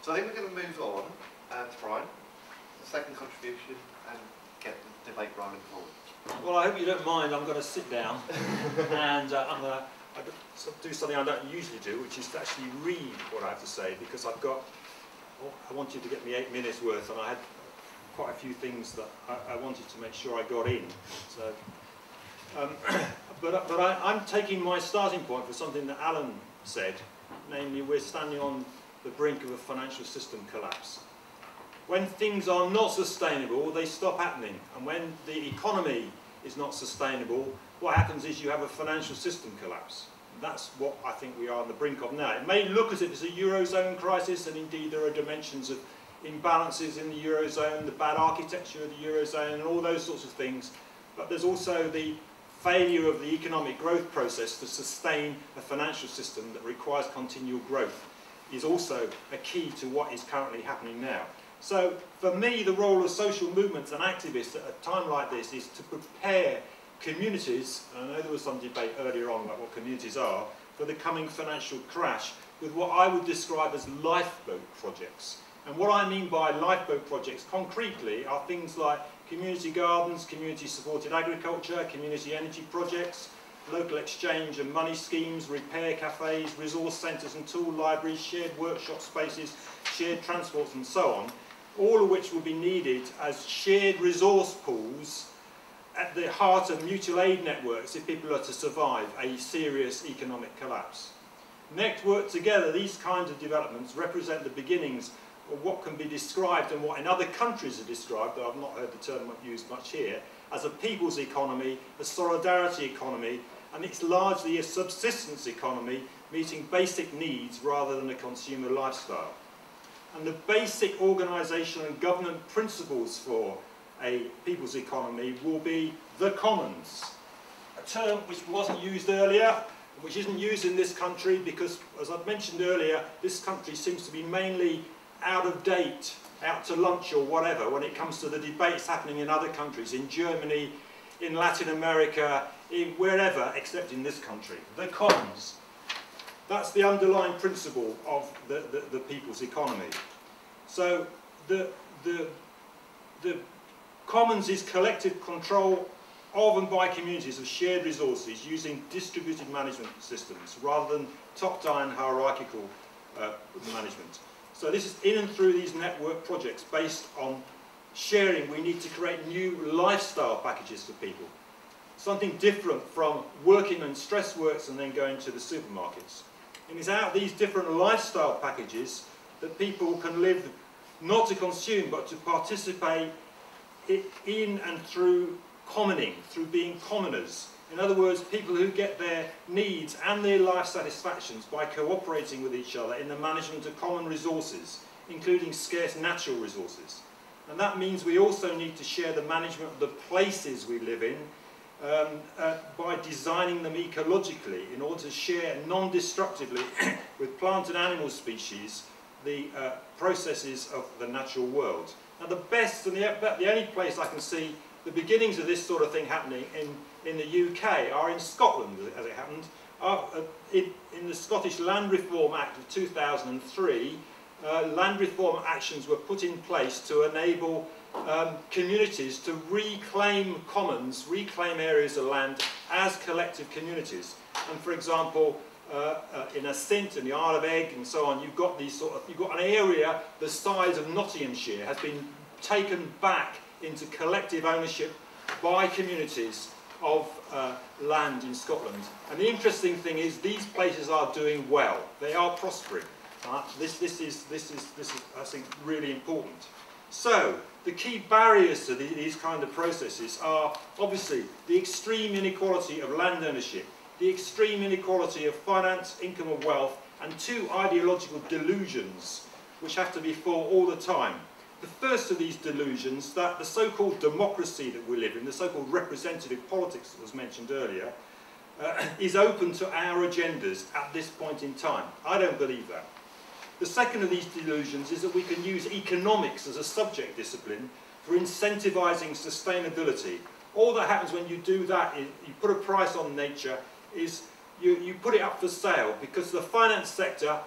So I think we're going to move on to Brian, the second contribution, and get the debate rolling forward. Well, I hope you don't mind. I'm going to sit down and I'm going to do something I don't usually do, which is to actually read what I have to say, because I've got, I want you to get me 8 minutes worth, and I had quite a few things that I wanted to make sure I got in. So, but I'm taking my starting point for something that Alan said, namely we're standing on the brink of a financial system collapse. When things are not sustainable, they stop happening, and when the economy is not sustainable, what happens is you have a financial system collapse. That's what I think we are on the brink of now. It may look as if it's a Eurozone crisis, and indeed there are dimensions of imbalances in the Eurozone, the bad architecture of the Eurozone, and all those sorts of things. But there's also the failure of the economic growth process to sustain a financial system that requires continual growth is also a key to what is currently happening now. So for me, the role of social movements and activists at a time like this is to prepare communities, and I know there was some debate earlier on about what communities are, for the coming financial crash with what I would describe as lifeboat projects. And what I mean by lifeboat projects concretely are things like community gardens, community supported agriculture, community energy projects, local exchange and money schemes, repair cafes, resource centres and tool libraries, shared workshop spaces, shared transports and so on, all of which will be needed as shared resource pools at the heart of mutual aid networks if people are to survive a serious economic collapse. Networked together, these kinds of developments represent the beginnings of what can be described, and what in other countries are described, though I've not heard the term used much here, as a people's economy, a solidarity economy, and it's largely a subsistence economy meeting basic needs rather than a consumer lifestyle. And the basic organisation and government principles for a people's economy will be the commons, a term which wasn't used earlier, which isn't used in this country because, as I've mentioned earlier, this country seems to be mainly out of date, out to lunch or whatever when it comes to the debates happening in other countries, in Germany, in Latin America, in wherever except in this country. The commons. That's the underlying principle of the people's economy. So the commons is collective control of and by communities of shared resources using distributed management systems rather than top-down hierarchical management. So this is in and through these network projects based on sharing. We need to create new lifestyle packages for people. Something different from working on stress works and then going to the supermarkets. And it's out of these different lifestyle packages that people can live not to consume but to participate in and through commoning, through being commoners. In other words, people who get their needs and their life satisfactions by cooperating with each other in the management of common resources, including scarce natural resources. And that means we also need to share the management of the places we live in by designing them ecologically in order to share non-destructively with plant and animal species the processes of the natural world. Now the best and the only place I can see the beginnings of this sort of thing happening in the UK are in Scotland, as it happened. In the Scottish Land Reform Act of 2003, land reform actions were put in place to enable communities to reclaim commons, reclaim areas of land as collective communities. And for example, in Assynt and the Isle of Egg and so on, you've got an area the size of Nottinghamshire has been taken back into collective ownership by communities of land in Scotland. And the interesting thing is these places are doing well. They are prospering. This is I think really important. So the key barriers to these kind of processes are obviously the extreme inequality of land ownership, the extreme inequality of finance, income and wealth, and two ideological delusions which have to be fought all the time. The first of these delusions, that the so-called democracy that we live in, the so-called representative politics that was mentioned earlier, is open to our agendas at this point in time. I don't believe that. The second of these delusions is that we can use economics as a subject discipline for incentivising sustainability. All that happens when you do that is you put a price on nature, is you put it up for sale, because the finance sector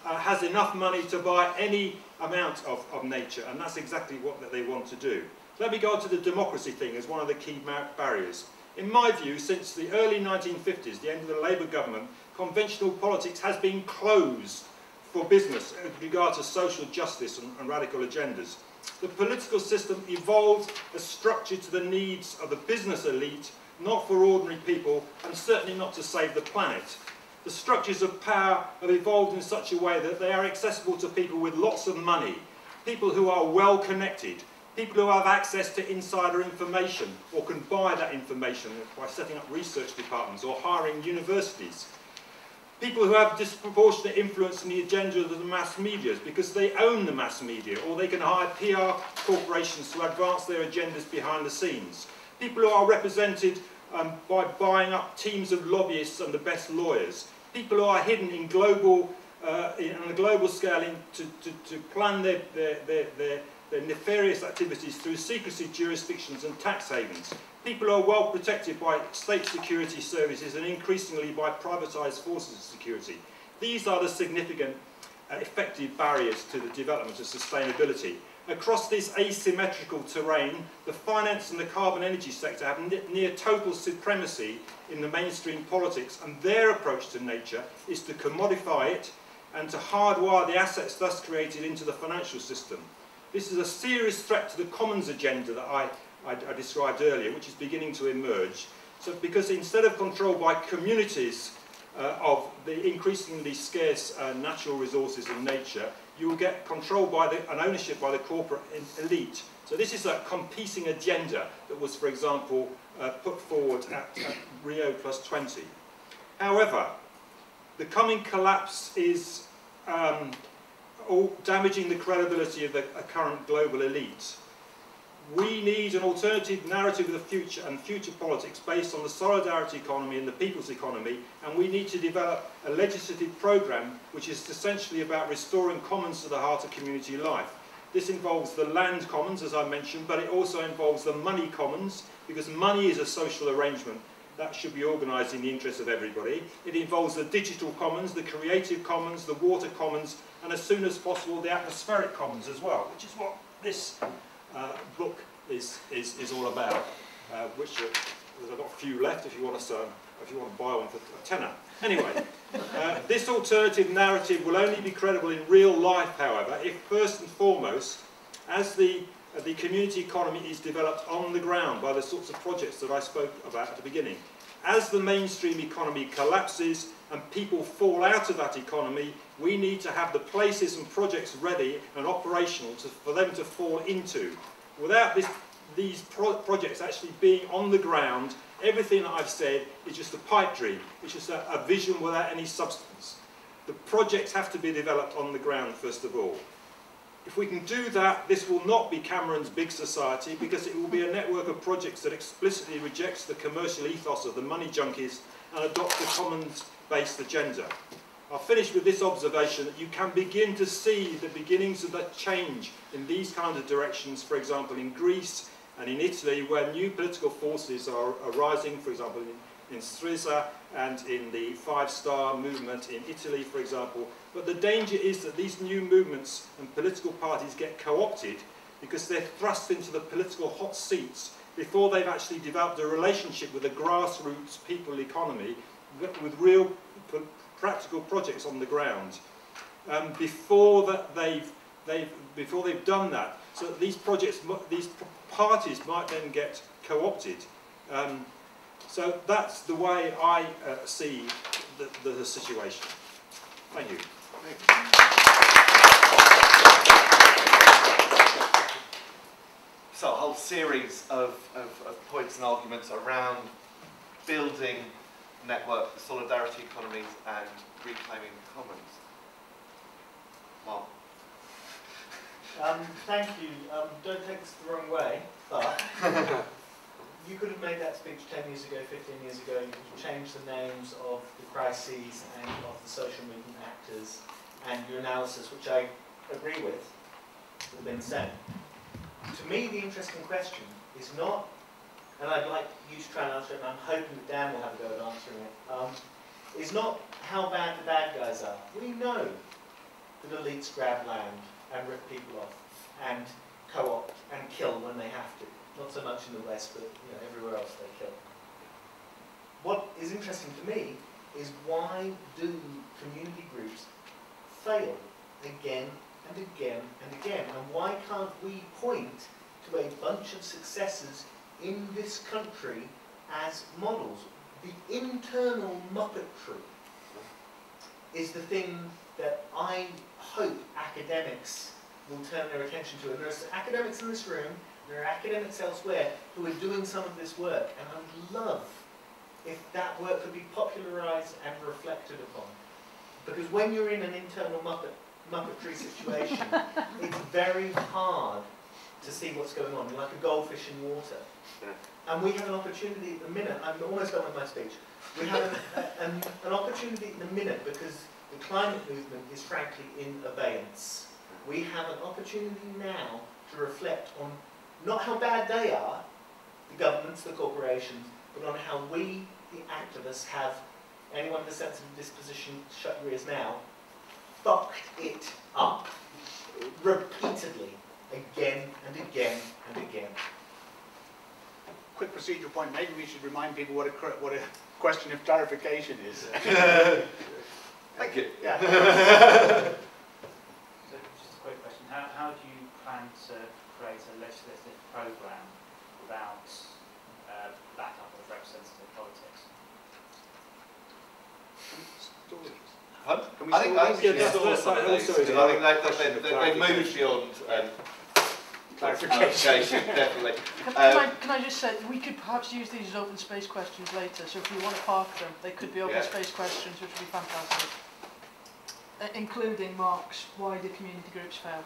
has enough money to buy any amount of nature, and that's exactly what they want to do. Let me go on to the democracy thing as one of the key barriers. In my view, since the early 1950s, the end of the Labour government, conventional politics has been closed for business with regard to social justice and radical agendas. The political system evolved as structured to the needs of the business elite, not for ordinary people, and certainly not to save the planet. The structures of power have evolved in such a way that they are accessible to people with lots of money, people who are well connected, people who have access to insider information or can buy that information by setting up research departments or hiring universities. People who have disproportionate influence in the agenda of the mass media because they own the mass media, or they can hire PR corporations to advance their agendas behind the scenes. People who are represented by buying up teams of lobbyists and the best lawyers. People who are hidden in global, on a global scale to plan their nefarious activities through secrecy jurisdictions and tax havens. People who are well protected by state security services and increasingly by privatised forces of security. These are the significant effective barriers to the development of sustainability. Across this asymmetrical terrain, the finance and the carbon energy sector have near total supremacy in the mainstream politics, and their approach to nature is to commodify it and to hardwire the assets thus created into the financial system. This is a serious threat to the commons agenda that I described earlier, which is beginning to emerge. So, because instead of controlled by communities of the increasingly scarce natural resources in nature, you will get control by and ownership by the corporate elite. So this is a competing agenda that was, for example, put forward at Rio +20. However, the coming collapse is damaging the credibility of the current global elite. We need an alternative narrative of the future and future politics based on the solidarity economy and the people's economy, and we need to develop a legislative programme which is essentially about restoring commons to the heart of community life. This involves the land commons, as I mentioned, but it also involves the money commons, because money is a social arrangement that should be organised in the interest of everybody. It involves the digital commons, the creative commons, the water commons, and as soon as possible the atmospheric commons as well, which is what this book is all about. Which I've got a few left if you want to buy one for a tenner. Anyway, this alternative narrative will only be credible in real life, however, if first and foremost, as the community economy is developed on the ground by the sorts of projects that I spoke about at the beginning. As the mainstream economy collapses and people fall out of that economy, we need to have the places and projects ready and operational for them to fall into. Without these projects actually being on the ground, everything that I've said is just a pipe dream. It's just a vision without any substance. The projects have to be developed on the ground first of all. If we can do that, this will not be Cameron's big society, because it will be a network of projects that explicitly rejects the commercial ethos of the money junkies and adopts a commons-based agenda. I'll finish with this observation that you can begin to see the beginnings of that change in these kinds of directions, for example in Greece and in Italy, where new political forces are arising, for example in Syriza and in the Five-Star movement in Italy, for example. But the danger is that these new movements and political parties get co-opted because they're thrust into the political hot seats before they've actually developed a relationship with the grassroots people economy with real practical projects on the ground. Before they've done that, so that these parties might then get co-opted. So that's the way I see the situation. Thank you. So a whole series of points and arguments around building network solidarity economies and reclaiming the commons. Mark. Thank you. Don't take this the wrong way, but you could have made that speech 10 years ago, 15 years ago. You could have changed the names of the crises and of the social movement actors, and your analysis, which I agree with, would have been the same. To me, the interesting question is not, and I'd like you to try and answer it, and I'm hoping that Dan will have a go at answering it, is not how bad the bad guys are. We know that elites grab land and rip people off and co-opt and kill when they have to. Not so much in the West, but everywhere else they kill. What is interesting to me is why do community groups fail again and again and again? And why can't we point to a bunch of successes in this country as models? The internal muppetry is the thing that I hope academics will turn their attention to. And there's academics in this room, there are academics elsewhere who are doing some of this work, and I would love if that work could be popularised and reflected upon. Because when you're in an internal muppetry situation, it's very hard to see what's going on. You're like a goldfish in water. And we have an opportunity at the minute, I'm almost done with my speech, we have an opportunity in a minute because the climate movement is frankly in abeyance. We have an opportunity now to reflect on not how bad they are, the governments, the corporations, but on how we, the activists, have, anyone with a sensitive disposition, shut your ears now, fucked it up repeatedly, again and again and again. Quick procedural point, maybe we should remind people what a question of clarification is. Thank you. Yeah. So just a quick question. How do you plan to create a legislative programme without backup of representative politics? Can we I think store these? that's the first some of time. these, because I think they've moved beyond clarification, definitely. Can I just say, we could perhaps use these as open space questions later, so if you want to park them, they could be open space questions, which would be fantastic. Including Mark's, why do community groups fail?